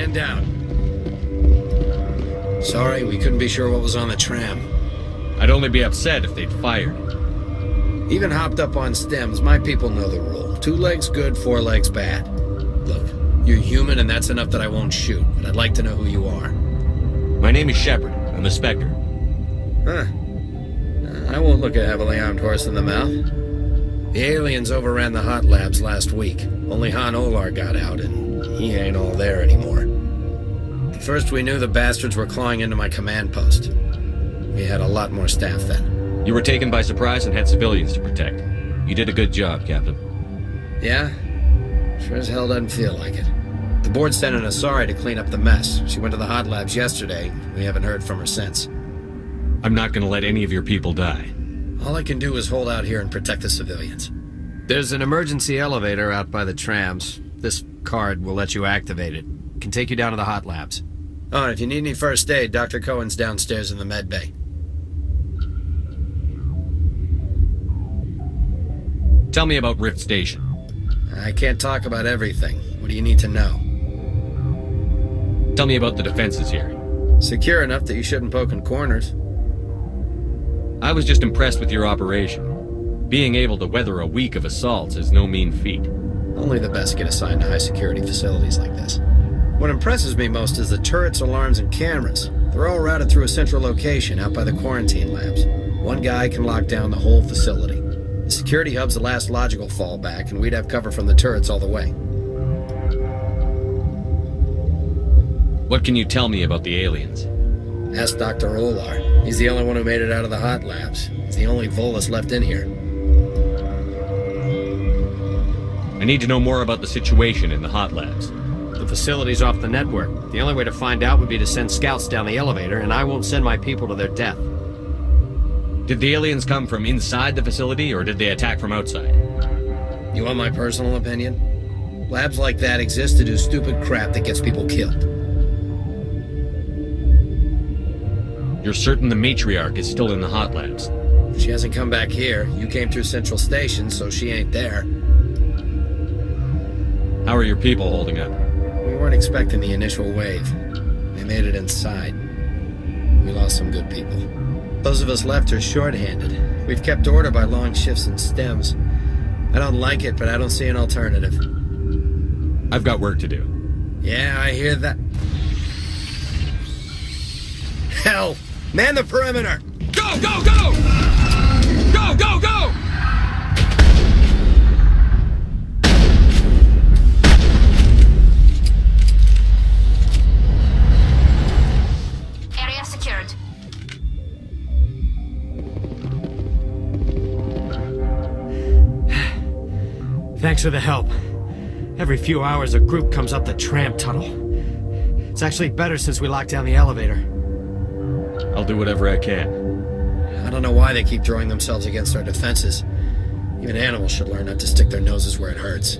man down. Sorry, we couldn't be sure what was on the tram. I'd only be upset if they'd fired. Even hopped up on stems, my people know the rule. 2 legs good, 4 legs bad. Look, you're human and that's enough that I won't shoot, but I'd like to know who you are. My name is Shepard. I'm a Spectre. Huh. I won't look a heavily armed horse in the mouth. The aliens overran the hot labs last week. Only Han Olar got out, and he ain't all there anymore. At first we knew the bastards were clawing into my command post. We had a lot more staff then. You were taken by surprise and had civilians to protect. You did a good job, Captain. Yeah? Sure as hell doesn't feel like it. The board sent an Asari to clean up the mess. She went to the hot labs yesterday. We haven't heard from her since. I'm not gonna let any of your people die. All I can do is hold out here and protect the civilians. There's an emergency elevator out by the trams. This card will let you activate it. Can take you down to the hot labs. Oh, and if you need any first aid, Dr. Cohen's downstairs in the med bay. Tell me about Rift Station. I can't talk about everything. What do you need to know? Tell me about the defenses here. Secure enough that you shouldn't poke in corners. I was just impressed with your operation. Being able to weather a week of assaults is no mean feat. Only the best get assigned to high-security facilities like this. What impresses me most is the turrets, alarms, and cameras. They're all routed through a central location out by the quarantine labs. One guy can lock down the whole facility. The security hub's the last logical fallback, and we'd have cover from the turrets all the way. What can you tell me about the aliens? Ask Dr. Olar. He's the only one who made it out of the hot labs. He's the only Volus left in here. I need to know more about the situation in the hot labs. The facility's off the network. The only way to find out would be to send scouts down the elevator, and I won't send my people to their death. Did the aliens come from inside the facility, or did they attack from outside? You want my personal opinion? Labs like that exist to do stupid crap that gets people killed. You're certain the matriarch is still in the hot labs? She hasn't come back here. You came through Central Station, so she ain't there. How are your people holding up? We weren't expecting the initial wave. They made it inside. We lost some good people. Those of us left are short-handed. We've kept order by long shifts and stems. I don't like it, but I don't see an alternative. I've got work to do. Yeah, I hear that. Hell! Man the perimeter! Go, go, go! Go, go, go! Area secured. Thanks for the help. Every few hours a group comes up the tram tunnel. It's actually better since we locked down the elevator. I'll do whatever I can. I don't know why they keep throwing themselves against our defenses. Even animals should learn not to stick their noses where it hurts.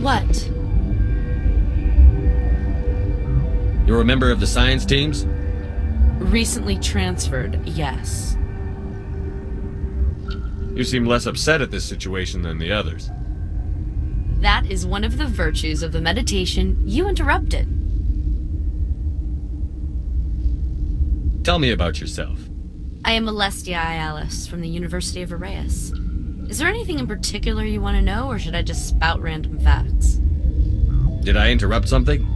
What? You're a member of the science teams? Recently transferred, yes. You seem less upset at this situation than the others. That is one of the virtues of the meditation you interrupted. Tell me about yourself. I am Alestia Ialis from the University of Arraeus. Is there anything in particular you want to know, or should I just spout random facts? Did I interrupt something?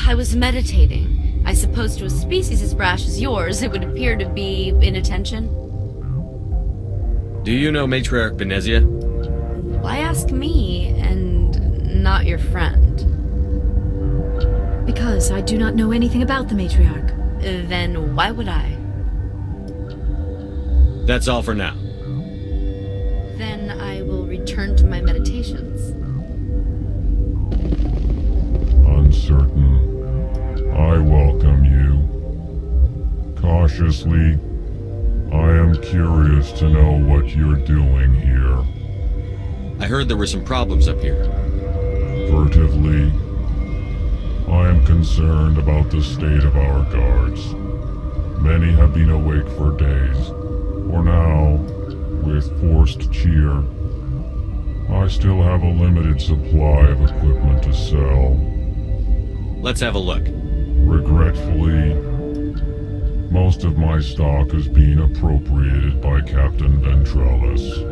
I was meditating, I suppose to a species as brash as yours, it would appear to be inattention. Do you know Matriarch BENÉZIA? Why ask me, and not your friend? Because I do not know anything about the matriarch. Then why would I? That's all for now. Then I will return to my meditations. Uncertain. I welcome you. Cautiously, I am curious to know what you're doing here. I heard there were some problems up here. Furtively, I am concerned about the state of our guards. Many have been awake for days. For now, with forced cheer, I still have a limited supply of equipment to sell. Let's have a look. Regretfully, most of my stock has been appropriated by Captain Ventrellis.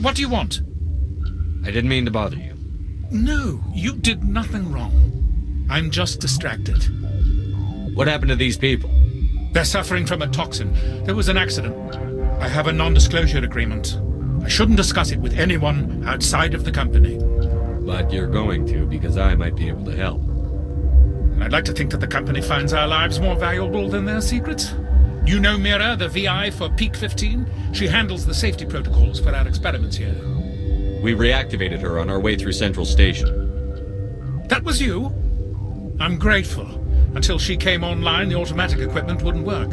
What do you want? I didn't mean to bother you. No, you did nothing wrong. I'm just distracted. What happened to these people? They're suffering from a toxin. There was an accident. I have a non-disclosure agreement. I shouldn't discuss it with anyone outside of the company. But you're going to, because I might be able to help. And I'd like to think that the company finds our lives more valuable than their secrets. You know Mira, the VI for Peak 15? She handles the safety protocols for our experiments here. We reactivated her on our way through Central Station. That was you? I'm grateful. Until she came online, the automatic equipment wouldn't work.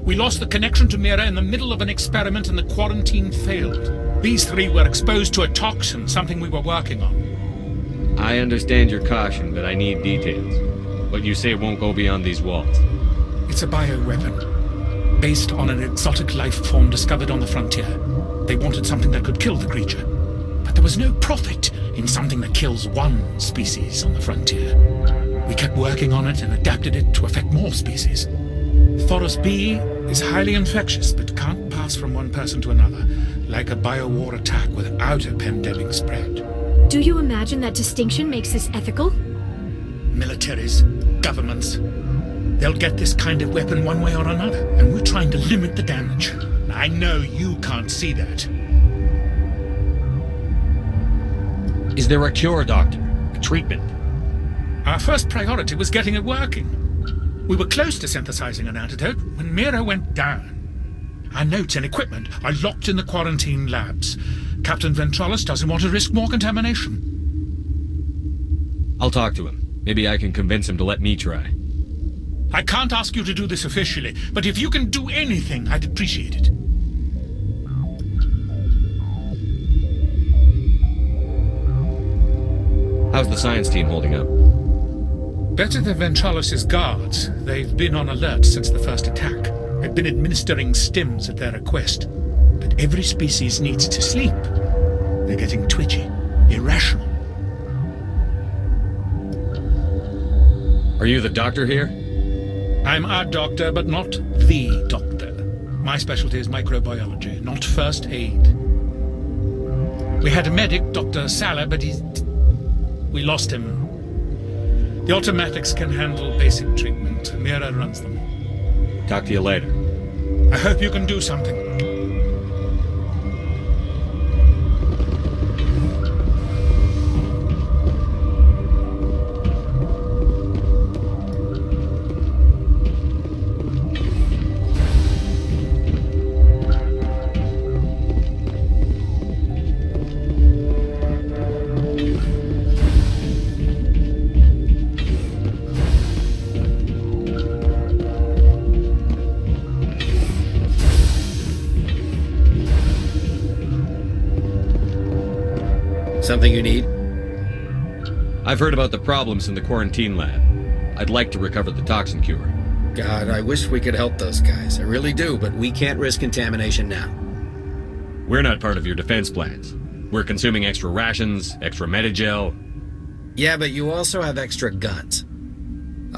We lost the connection to Mira in the middle of an experiment and the quarantine failed. These three were exposed to a toxin, something we were working on. I understand your caution, but I need details. What you say won't go beyond these walls. It's a bioweapon, based on an exotic life form discovered on the frontier. They wanted something that could kill the creature. But there was no profit in something that kills one species on the frontier. We kept working on it and adapted it to affect more species. Thoros B is highly infectious, but can't pass from one person to another, like a biowar attack without a pandemic spread. Do you imagine that distinction makes this ethical? Militaries, governments, they'll get this kind of weapon one way or another, and we're trying to limit the damage. I know you can't see that. Is there a cure, Doctor? A treatment? Our first priority was getting it working. We were close to synthesizing an antidote when Mira went down. Our notes and equipment are locked in the quarantine labs. Captain Ventralis doesn't want to risk more contamination. I'll talk to him. Maybe I can convince him to let me try. I can't ask you to do this officially, but if you can do anything, I'd appreciate it. How's the science team holding up? Better than Ventralis' guards. They've been on alert since the first attack. They've been administering stims at their request. But every species needs to sleep. They're getting twitchy, irrational. Are you the doctor here? I'm a doctor, but not the doctor. My specialty is microbiology, not first aid. We had a medic, Dr. Salah, but we lost him. The automatics can handle basic treatment. Mira runs them. Talk to you later. I hope you can do something. Something you need? I've heard about the problems in the quarantine lab. I'd like to recover the toxin cure. God, I wish we could help those guys. I really do, but we can't risk contamination now. We're not part of your defense plans. We're consuming extra rations, extra Medigel. Yeah, but you also have extra guns.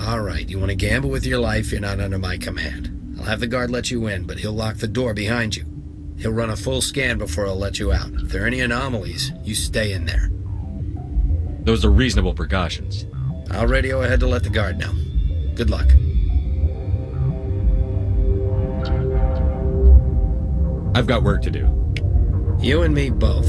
All right, you want to gamble with your life, you're not under my command. I'll have the guard let you in, but he'll lock the door behind you. He'll run a full scan before he'll let you out. If there are any anomalies, you stay in there. Those are reasonable precautions. I'll radio ahead to let the guard know. Good luck. I've got work to do. You and me both.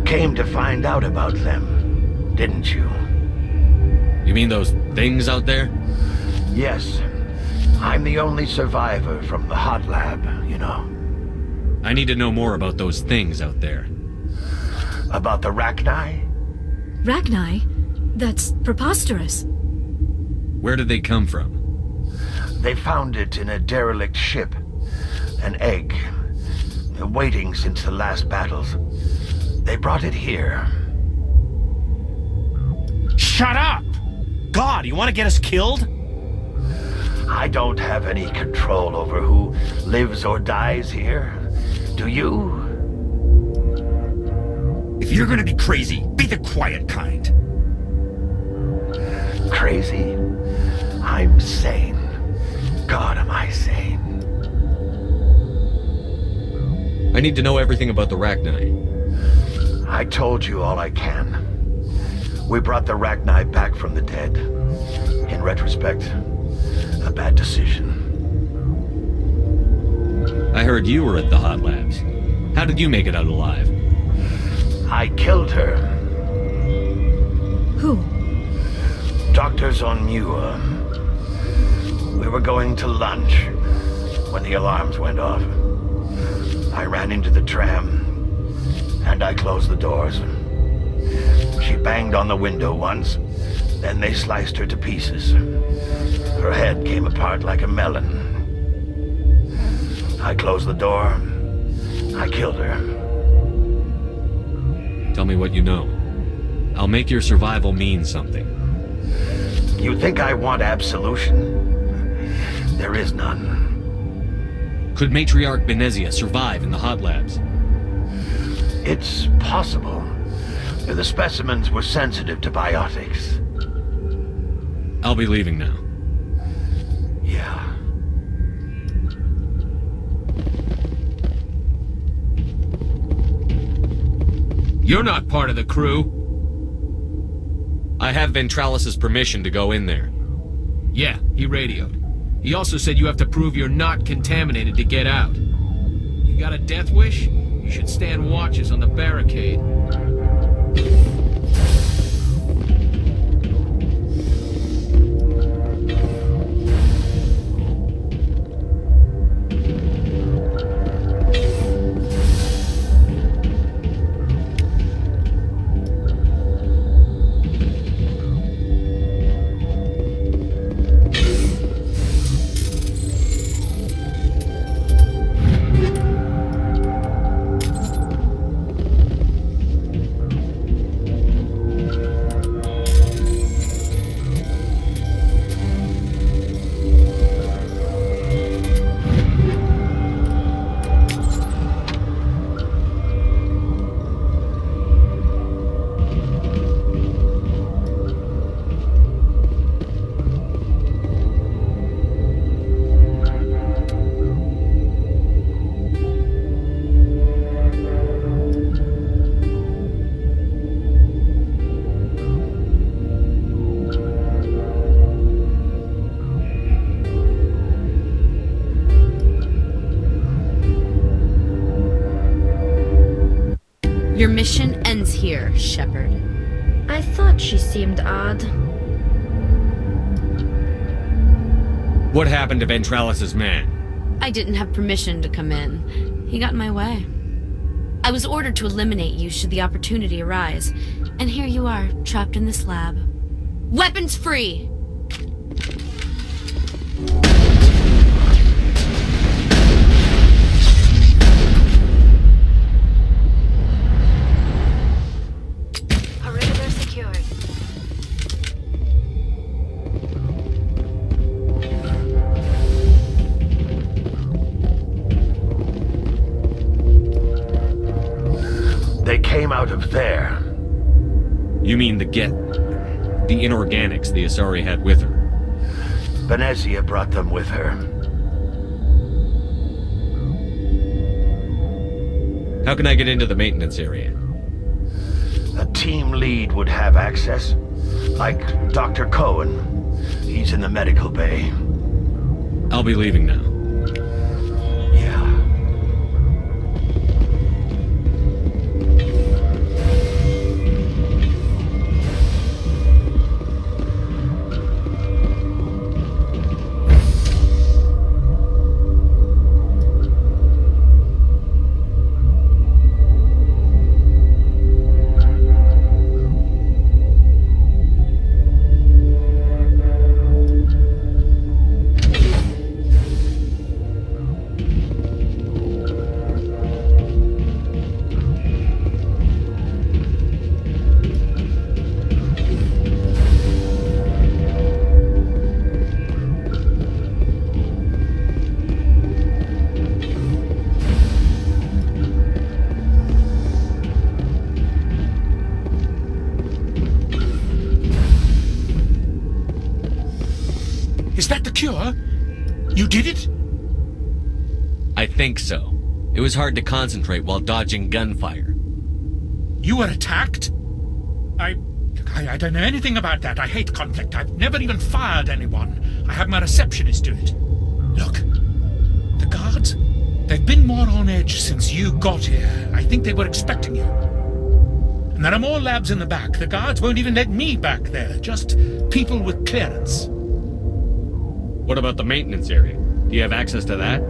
Came to find out about them, didn't you? You mean those things out there? Yes. I'm the only survivor from the hot lab, you know. I need to know more about those things out there. About the Rachni? Rachni? That's preposterous. Where did they come from? They found it in a derelict ship. An egg. Waiting since the last battles. They brought it here. Shut up! God, you want to get us killed? I don't have any control over who lives or dies here. Do you? If you're gonna be crazy, be the quiet kind. Crazy? I'm sane. God, am I sane. I need to know everything about the Rachni. I told you all I can. We brought the Rachni back from the dead. In retrospect, a bad decision. I heard you were at the hot labs. How did you make it out alive? I killed her. quarters on Muir. We were going to lunch when the alarms went off. I ran into the tram, and I closed the doors. She banged on the window once, then they sliced her to pieces. Her head came apart like a melon. I closed the door. I killed her. Tell me what you know. I'll make your survival mean something. You think I want absolution? There is none. Could Matriarch BENÉZIA survive in the hot labs? It's possible. The specimens were sensitive to biotics. I'll be leaving now. Yeah. You're not part of the crew. I have Ventralis's permission to go in there. Yeah, he radioed. He also said you have to prove you're not contaminated to get out. You got a death wish? You should stand watches on the barricade. Your mission ends here, Shepard. I thought she seemed odd. What happened to Ventralis's man? I didn't have permission to come in. He got in my way. I was ordered to eliminate you should the opportunity arise. And here you are, trapped in this lab. Weapons free! Perimeter secured. They came out of there. You mean the inorganics the Asari had with her? BENÉZIA brought them with her. How can I get into the maintenance area? A team lead would have access, like Dr. Cohen. He's in the medical bay. I'll be leaving now. Yeah. Is that the cure? You did it? I think so. It was hard to concentrate while dodging gunfire. You were attacked? I don't know anything about that. I hate conflict. I've never even fired anyone. I have my receptionist do it. Look, the guards, they've been more on edge since you got here. I think they were expecting you. And there are more labs in the back. The guards won't even let me back there. Just people with clearance. What about the maintenance area? Do you have access to that?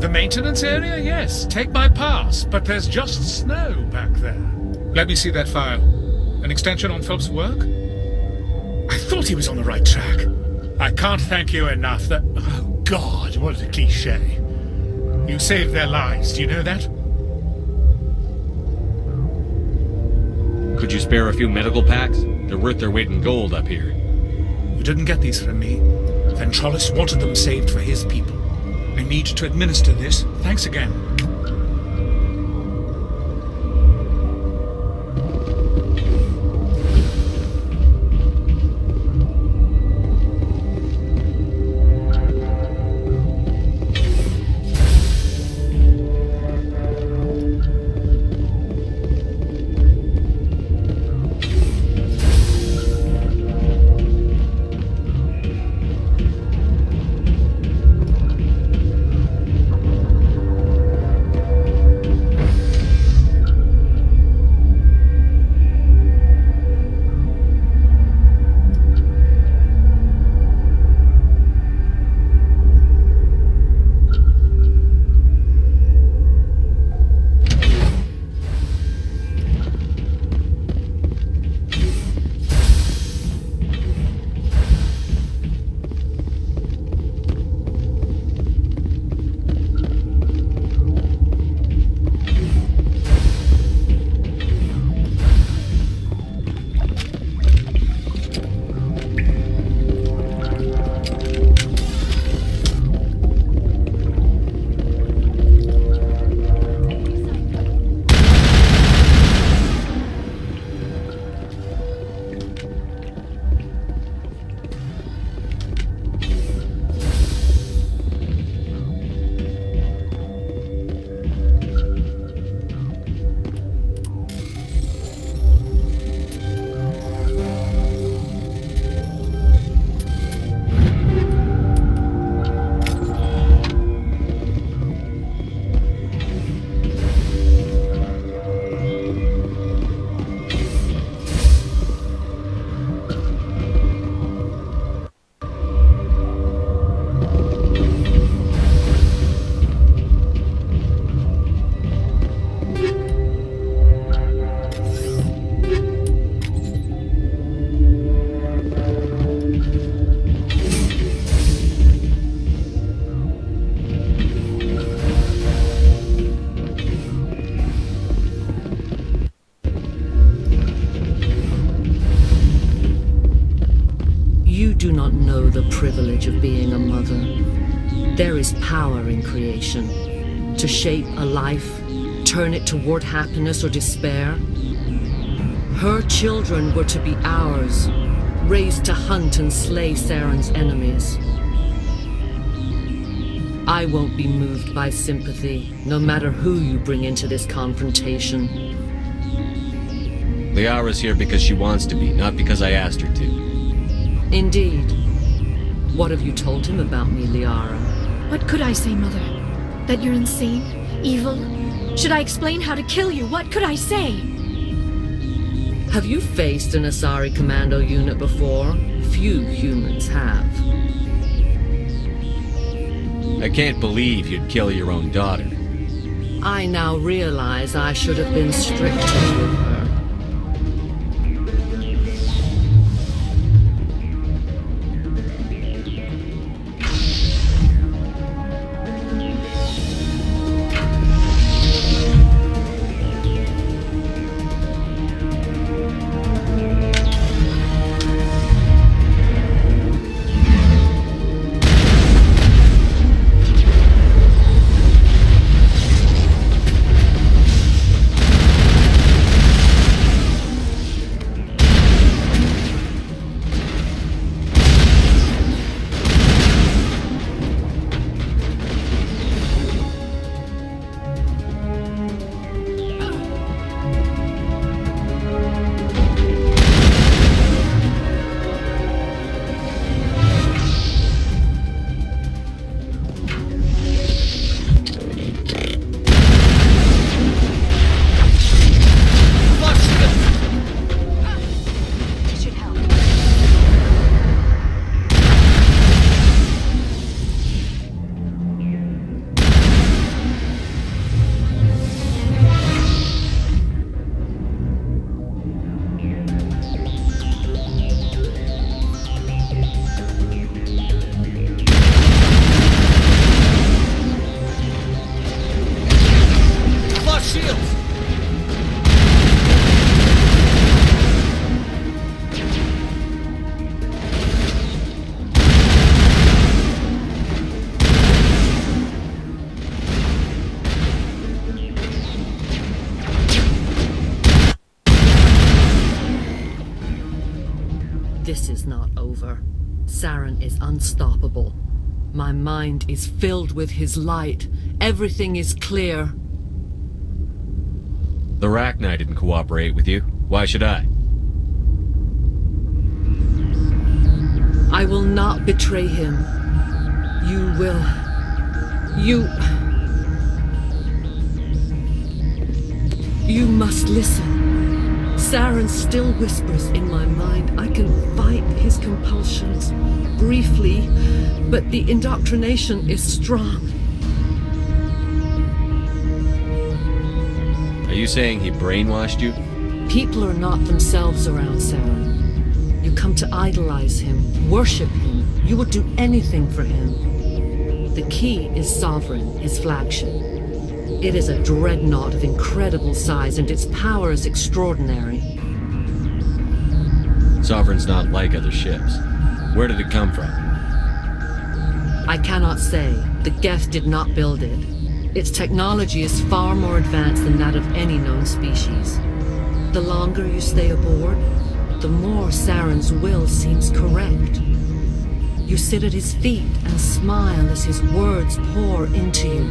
The maintenance area? Yes. Take my pass. But there's just snow back there. Let me see that file. An extension on Phelps' work? I thought he was on the right track. I can't thank you enough. Oh, God, what a cliché. You saved their lives. Do you know that? Could you spare a few medical packs? They're worth their weight in gold up here. You didn't get these from me. Ventralis wanted them saved for his people. I need to administer this. Thanks again. do not know the privilege of being a mother. There is power in creation to shape a life, turn it toward happiness or despair. Her children were to be ours, raised to hunt and slay Saren's enemies. I won't be moved by sympathy, no matter who you bring into this confrontation. Liara's here because she wants to be, not because I asked her to. Indeed. What have you told him about me, Liara? What could I say, Mother? That you're insane? Evil? Should I explain how to kill you? What could I say? Have you faced an Asari commando unit before? Few humans have. I can't believe you'd kill your own daughter. I now realize I should have been stricter with her. This is not over. Saren is unstoppable. My mind is filled with his light. Everything is clear. The Rachni didn't cooperate with you. Why should I? I will not betray him. You will. You must listen. Saren still whispers in my mind. I can fight his compulsions briefly, but the indoctrination is strong. Are you saying he brainwashed you? People are not themselves around Saren. You come to idolize him, worship him. You will do anything for him. The key is Sovereign, his flagship. It is a dreadnought of incredible size, and its power is extraordinary. Sovereign's not like other ships. Where did it come from? I cannot say. The Geth did not build it. Its technology is far more advanced than that of any known species. The longer you stay aboard, the more Saren's will seems correct. You sit at his feet and smile as his words pour into you.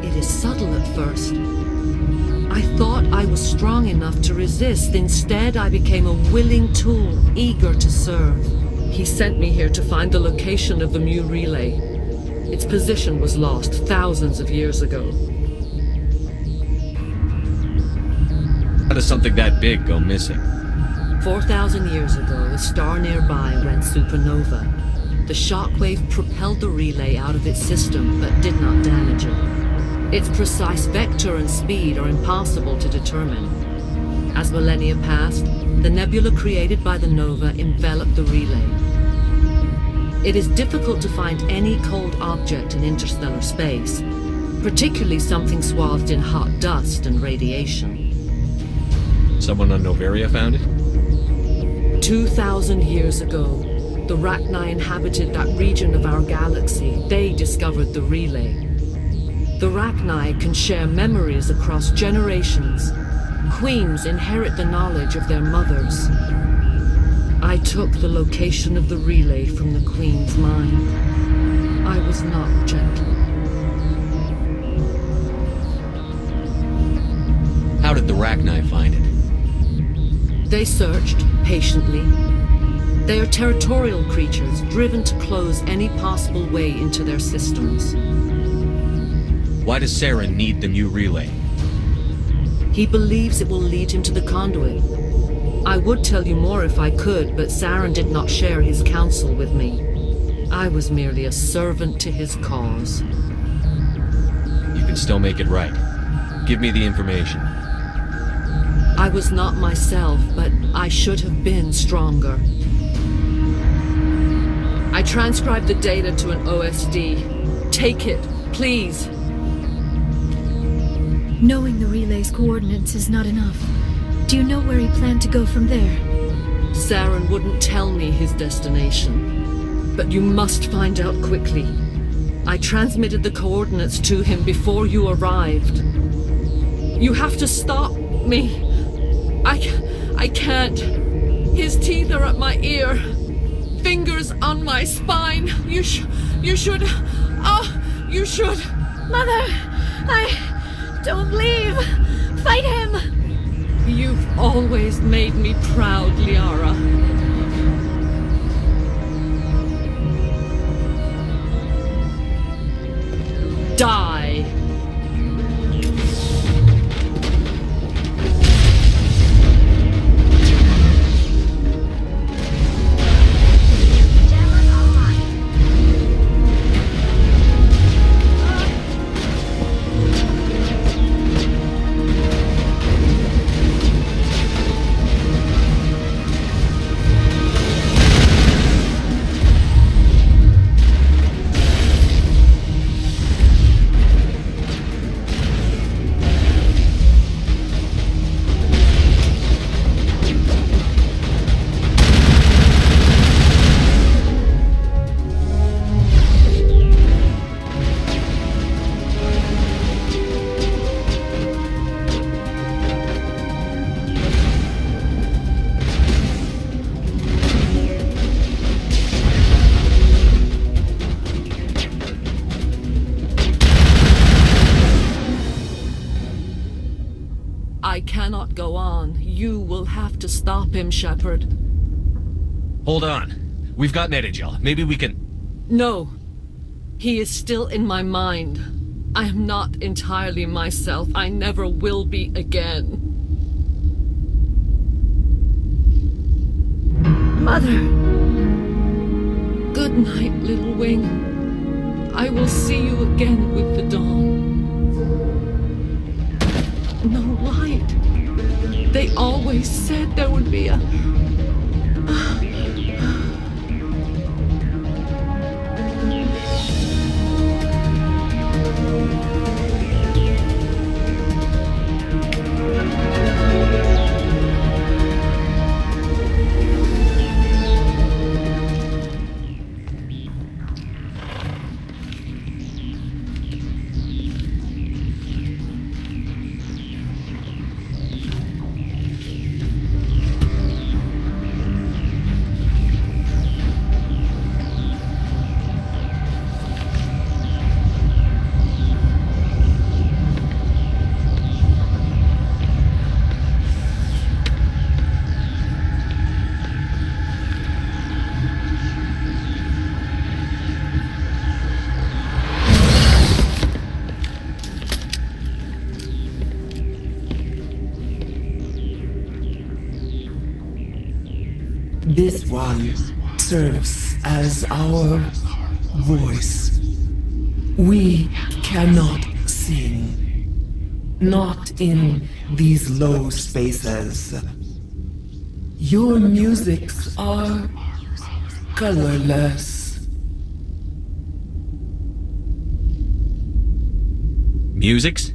It is subtle at first. I thought I was strong enough to resist. Instead, I became a willing tool, eager to serve. He sent me here to find the location of the Mu relay. Its position was lost thousands of years ago. How does something that big go missing? 4,000 years ago, a star nearby went supernova. The shockwave propelled the relay out of its system, but did not damage it. Its precise vector and speed are impossible to determine. As millennia passed, the nebula created by the nova enveloped the relay. It is difficult to find any cold object in interstellar space, particularly something swathed in hot dust and radiation. Someone on Noveria found it? 2,000 years ago, the Rachni inhabited that region of our galaxy. They discovered the relay. The Rachni can share memories across generations. Queens inherit the knowledge of their mothers. I took the location of the relay from the Queen's mind. I was not gentle. How did the Rachni find it? They searched patiently. They are territorial creatures, driven to close any possible way into their systems. Why does Saren need the new relay? He believes it will lead him to the conduit. I would tell you more if I could, but Saren did not share his counsel with me. I was merely a servant to his cause. You can still make it right. Give me the information. I was not myself, but I should have been stronger. I transcribed the data to an OSD. Take it, please. Knowing the relay's coordinates is not enough. Do you know where he planned to go from there? Saren wouldn't tell me his destination. But you must find out quickly. I transmitted the coordinates to him before you arrived. You have to stop me. I can't. His teeth are at my ear. Fingers on my spine. You should. You should. Mother, don't leave. Fight him. You've always made me proud, Liara. Die. have to stop him, Shepard. Hold on. We've got Metagel. Maybe we can... No. He is still in my mind. I am not entirely myself. I never will be again. Mother! Good night, little wing. I will see you again with the dawn. No light. They always said there would be a... This one serves as our voice. We cannot sing. Not in these low spaces. Your musics are colorless. Musics?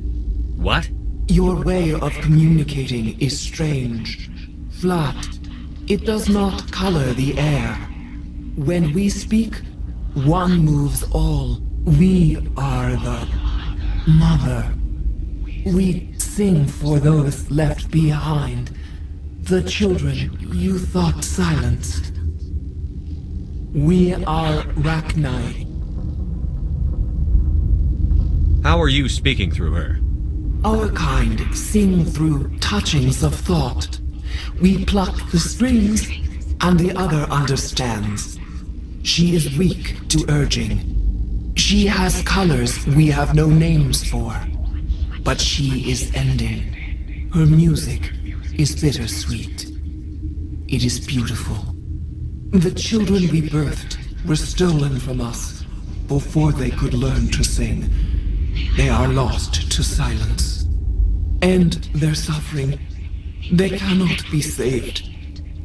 What? Your way of communicating is strange. Flat. It does not color the air. When we speak, one moves all. We are the mother. We sing for those left behind. The children you thought silenced. We are Rachni. How are you speaking through her? Our kind sing through touchings of thought. We pluck the strings, and the other understands. She is weak to urging. She has colors we have no names for. But she is ending. Her music is bittersweet. It is beautiful. The children we birthed were stolen from us before they could learn to sing. They are lost to silence. And their suffering, they cannot be saved.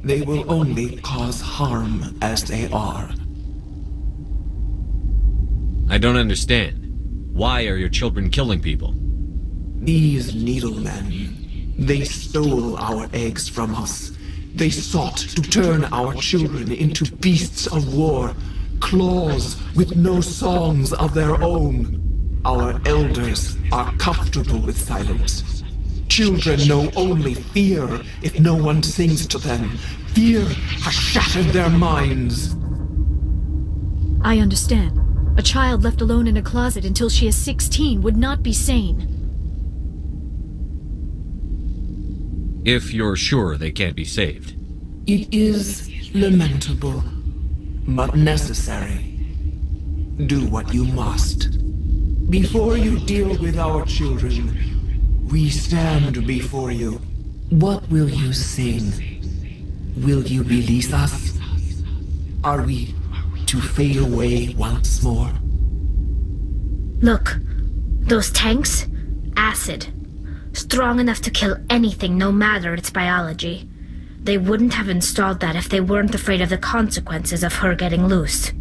They will only cause harm as they are. I don't understand. Why are your children killing people? These needlemen, they stole our eggs from us. They sought to turn our children into beasts of war, claws with no songs of their own. Our elders are comfortable with silence. Children know only fear if no one sings to them. Fear has shattered their minds. I understand. A child left alone in a closet until she is 16 would not be sane. If you're sure they can't be saved. It is lamentable, but necessary. Do what you must. Before you deal with our children, we stand before you. What will you sing? Will you release us? Are we to fade away once more? Look, those tanks? Acid. Strong enough to kill anything, no matter its biology. They wouldn't have installed that if they weren't afraid of the consequences of her getting loose.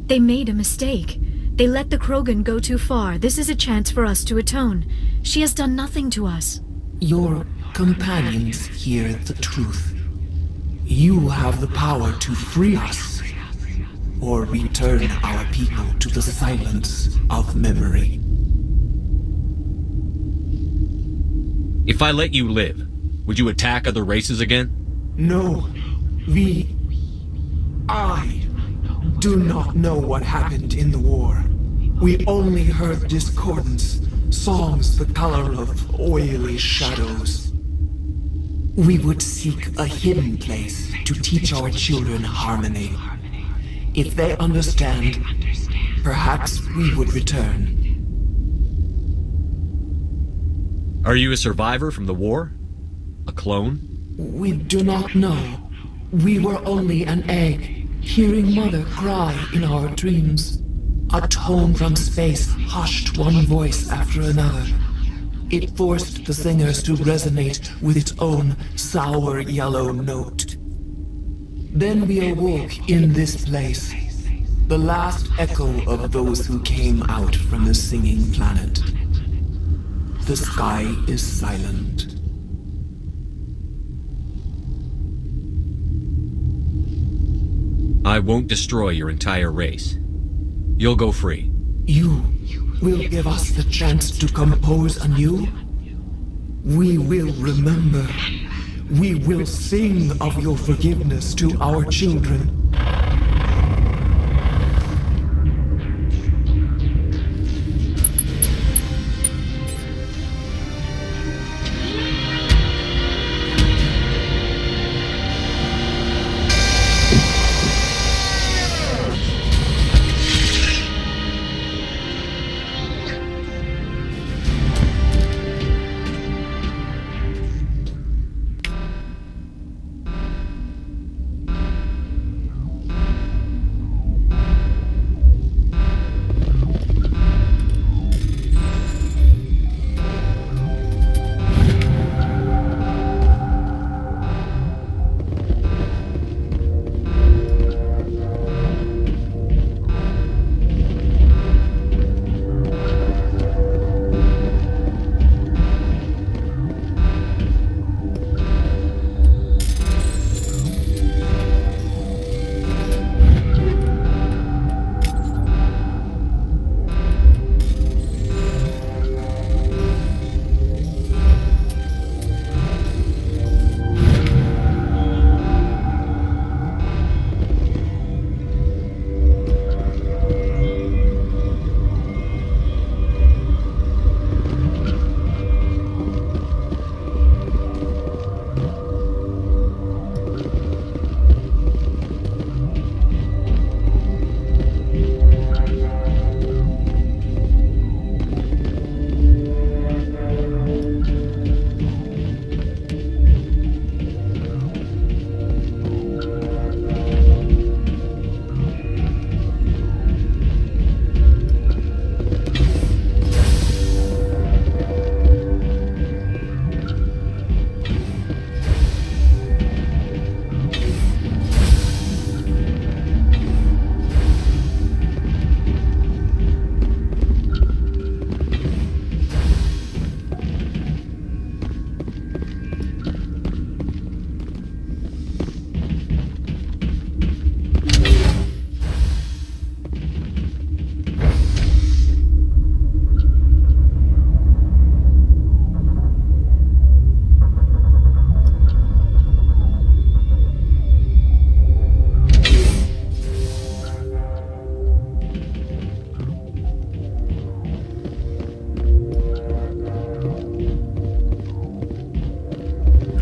They made a mistake. They let the Krogan go too far. This is a chance for us to atone. She has done nothing to us. Your companions hear the truth. You have the power to free us, or return our people to the silence of memory. If I let you live, would you attack other races again? No, I do not know what happened in the war. We only heard discordance, songs the color of oily shadows. We would seek a hidden place to teach our children harmony. If they understand, perhaps we would return. Are you a survivor from the war? A clone? We do not know. We were only an egg, hearing Mother cry in our dreams. A tone from space hushed one voice after another. It forced the singers to resonate with its own sour yellow note. Then we awoke in this place, the last echo of those who came out from the singing planet. The sky is silent. I won't destroy your entire race. You'll go free. You will give us the chance to compose anew? We will remember. We will sing of your forgiveness to our children.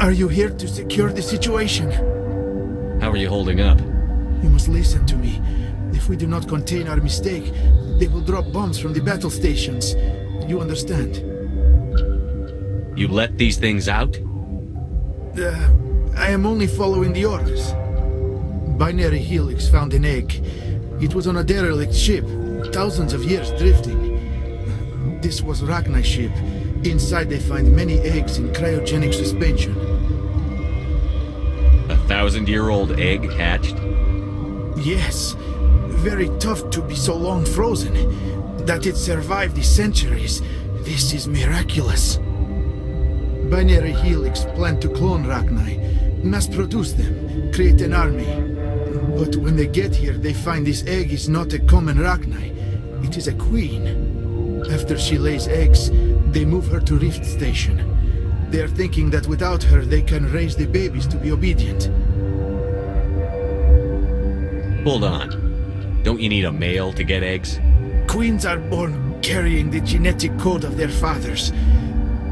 Are you here to secure the situation? How are you holding up? You must listen to me. If we do not contain our mistake, they will drop bombs from the battle stations. You understand? You let these things out? I am only following the orders. Binary Helix found an egg. It was on a derelict ship, thousands of years drifting. This was Rachni's ship. Inside they find many eggs in cryogenic suspension. 1,000-year-old egg hatched? Yes. Very tough to be so long frozen. That it survived the centuries. This is miraculous. Binary Helix planned to clone Rachni, mass produce them, create an army. But when they get here, they find this egg is not a common Rachni. It is a queen. After she lays eggs, they move her to Rift Station. They are thinking that without her, they can raise the babies to be obedient. Hold on. Don't you need a male to get eggs? Queens are born carrying the genetic code of their fathers.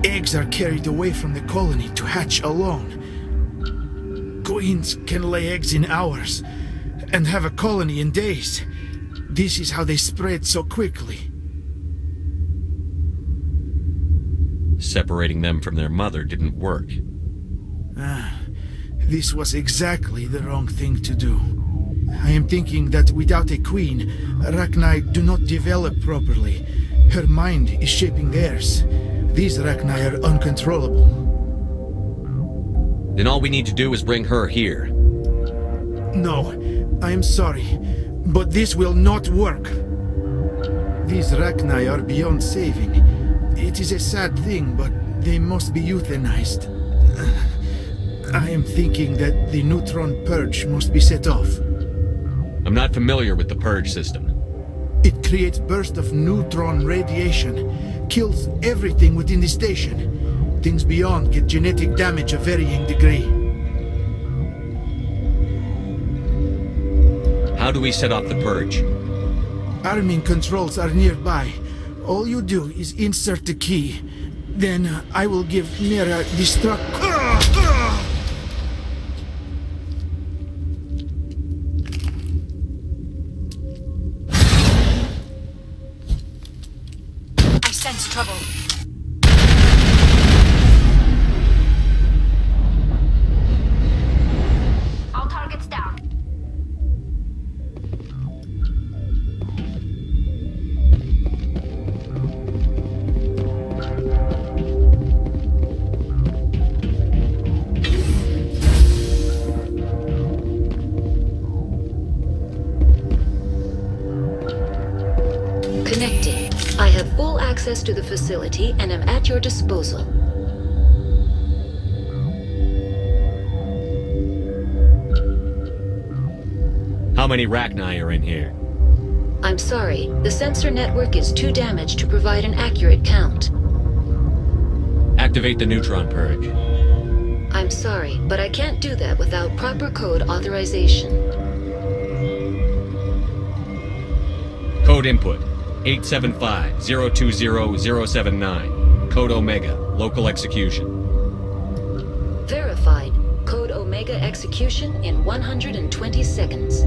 Eggs are carried away from the colony to hatch alone. queens can lay eggs in hours and have a colony in days. This is how they spread so quickly. Separating them from their mother didn't work. This was exactly the wrong thing to do. I am thinking that without a queen, Rachni do not develop properly. Her mind is shaping theirs. These Rachni are uncontrollable. Then all we need to do is bring her here. No, I am sorry, but this will not work. These Rachni are beyond saving. It is a sad thing, but they must be euthanized. I am thinking that the neutron purge must be set off. I'm not familiar with the purge system. It creates bursts of neutron radiation, kills everything within the station. Things beyond get genetic damage of varying degree. How do we set off the purge? Arming controls are nearby. All you do is insert the key. Then I will give Mira destruct... I sense trouble. All targets down. Connecting. I have full access to the facility and am at your disposal. How many Rachni are in here? I'm sorry, the sensor network is too damaged to provide an accurate count. Activate the neutron purge. I'm sorry, but I can't do that without proper code authorization. Code input 875-020-079. Code Omega, local execution. Verified. Code Omega execution in 120 seconds.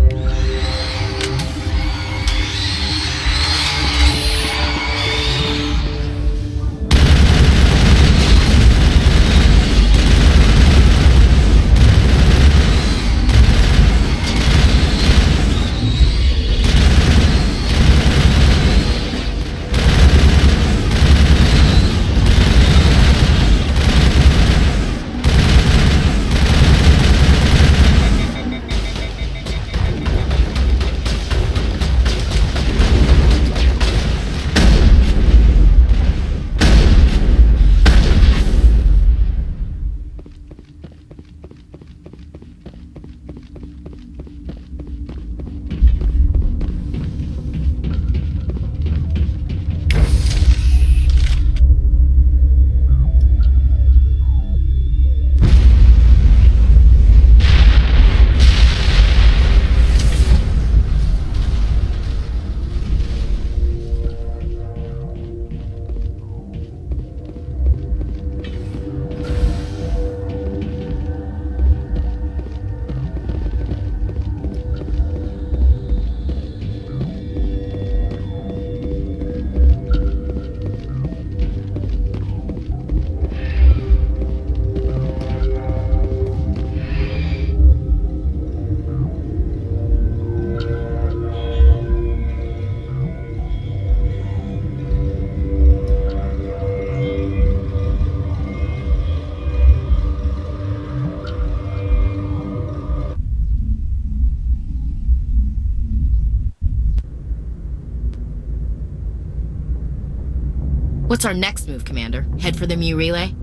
What's our next move, Commander? Head for the Mu relay?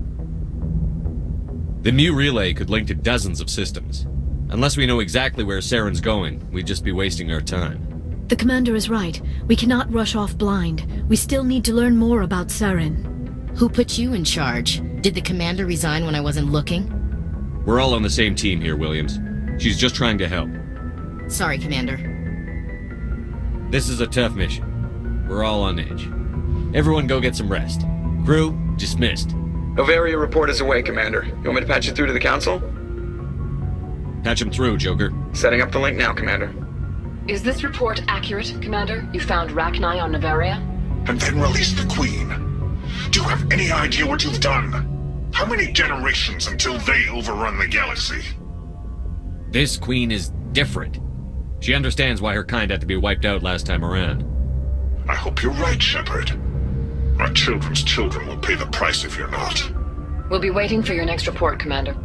The Mu relay could link to dozens of systems. Unless we know exactly where Saren's going, we'd just be wasting our time. The commander is right. We cannot rush off blind. We still need to learn more about Saren. Who put you in charge? Did the commander resign when I wasn't looking? We're all on the same team here, Williams. She's just trying to help. Sorry, Commander. This is a tough mission. We're all on edge. Everyone go get some rest. Crew, dismissed. Novaria report is away, Commander. You want me to patch you through to the Council? Patch him through, Joker. Setting up the link now, Commander. Is this report accurate, Commander? You found Rachni on Nevaria? And then released the Queen. Do you have any idea what you've done? How many generations until they overrun the galaxy? This Queen is different. She understands why her kind had to be wiped out last time around. I hope you're right, Shepard. My children's children will pay the price if you're not. We'll be waiting for your next report, Commander.